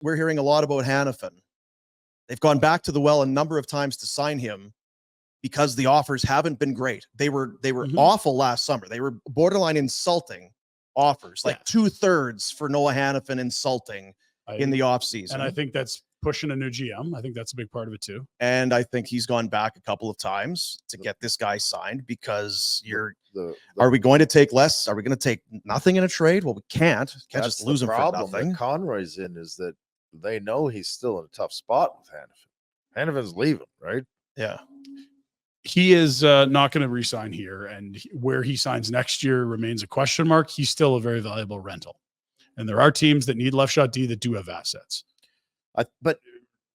we're hearing a lot about Hanifin. They've gone back to the well a number of times to sign him because the offers haven't been great. They were awful last summer. They were borderline insulting offers, like 2/3 for Noah Hanifin insulting in the offseason. And I think that's pushing a new GM. I think that's a big part of it too. And I think he's gone back a couple of times to get this guy signed because are we going to take less? Are we going to take nothing in a trade? Well, we can't. Can't just lose him for nothing. The problem that Conroy's in is that they know he's still in a tough spot with Hanifin. Hanifin's leaving, right? Yeah. He is not going to re-sign here, and where he signs next year remains a question mark. He's still a very valuable rental. And there are teams that need left shot D that do have assets. But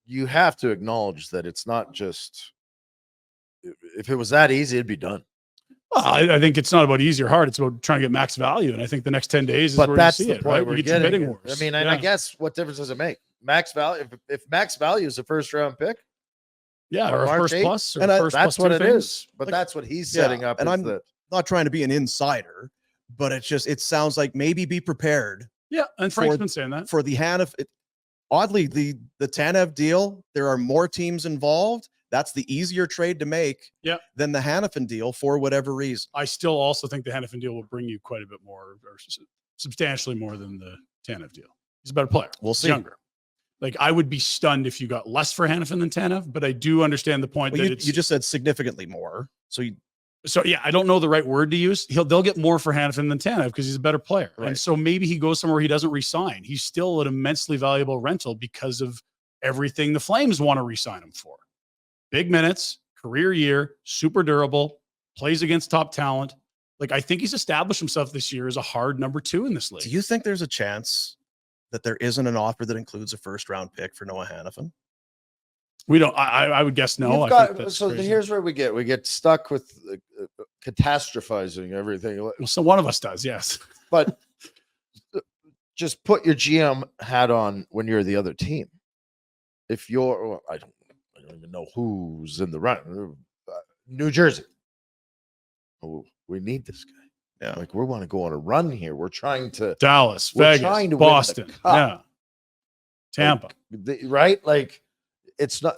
you have to acknowledge that it's not just if it was that easy, it'd be done. Well, I think it's not about easy or hard. It's about trying to get max value. And I think the next 10 days is where you see it, right? We get bidding wars. I mean, and I guess what difference does it make? Max value, if max value is a first round pick. Yeah, or a first plus. And that's what it is. But that's what he's setting up. And I'm not trying to be an insider, but it sounds like maybe be prepared. Yeah, and Frank's been saying that. For the Hanifin. Oddly, the Tanev deal, there are more teams involved. That's the easier trade to make than the Hanifin deal for whatever reason. I still also think the Hanifin deal will bring you quite a bit more, or substantially more than the Tanev deal. He's a better player. We'll see. Younger. Like, I would be stunned if you got less for Hanifin than Tanev, but I do understand the point that you just said significantly more. So yeah, I don't know the right word to use. They'll get more for Hanifin than Tanev because he's a better player. Right. And so maybe he goes somewhere he doesn't re-sign. He's still an immensely valuable rental because of everything the Flames want to re-sign him for. Big minutes, career year, super durable, plays against top talent. Like, I think he's established himself this year as a hard number 2 in this league. Do you think there's a chance that there isn't an offer that includes a first round pick for Noah Hanifin? We don't. I would guess no. So here's where we get stuck with catastrophizing everything. Well, so one of us does, yes. But just put your GM hat on when you're the other team. If you're, I don't even know who's in the run. New Jersey. Oh, we need this guy. Yeah, like we want to go on a run here. We're trying to Dallas, Vegas, Boston, Tampa, right? Like. It's not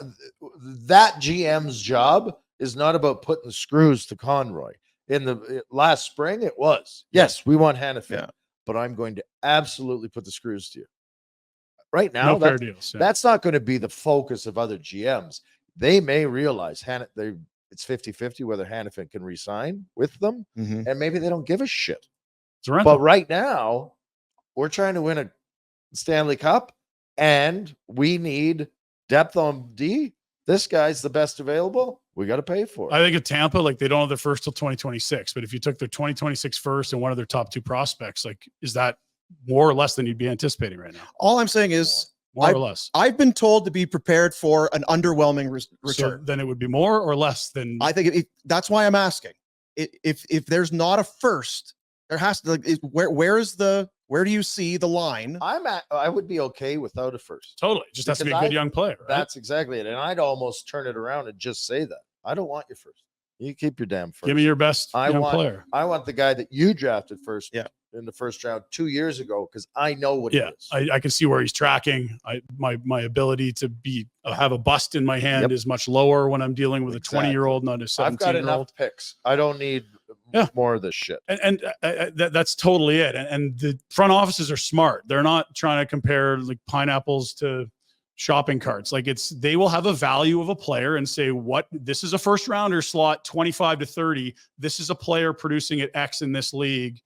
that GM's job is not about putting the screws to Conroy. In the last spring, it was. Yes, we want Hanifin, but I'm going to absolutely put the screws to you. Right now, that's not going to be the focus of other GMs. They may realize it's 50-50 whether Hanifin can re-sign with them, and maybe they don't give a shit. But right now, we're trying to win a Stanley Cup, and we need depth on D. This guy's the best available. We got to pay for it. I think at Tampa, like, they don't have their first till 2026. But if you took their 2026 first and one of their top 2 prospects, like, is that more or less than you'd be anticipating right now? All I'm saying is more or less. I've been told to be prepared for an underwhelming return. So then it would be more or less than. I think that's why I'm asking. If there's not a first, there has to. Where do you see the line? I would be okay without a first. Totally. Just has to be a good young player. Right? That's exactly it. And I'd almost turn it around and just say that. I don't want your first. You keep your damn first. Give me your best young player. I want the guy that you drafted first in the first round 2 years ago because I know what he is. I can see where he's tracking. My ability to have a bust in my hand is much lower when I'm dealing with a 20-year-old, not a 17-year-old. I've got enough picks. I don't need more of this shit. And that's totally it. And the front offices are smart. They're not trying to compare like pineapples to shopping carts. Like, they will have a value of a player and say, this is a first rounder slot, 25 to 30. This is a player producing at X in this league.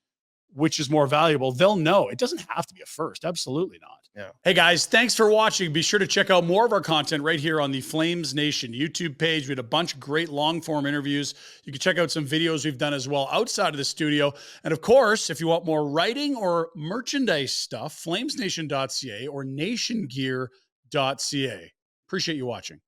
Which is more valuable? They'll know. It doesn't have to be a first. Absolutely not. Yeah. Hey guys, thanks for watching. Be sure to check out more of our content right here on the Flames Nation YouTube page. We had a bunch of great long form interviews. You can check out some videos we've done as well outside of the studio. And of course, if you want more writing or merchandise stuff, flamesnation.ca or nationgear.ca. Appreciate you watching.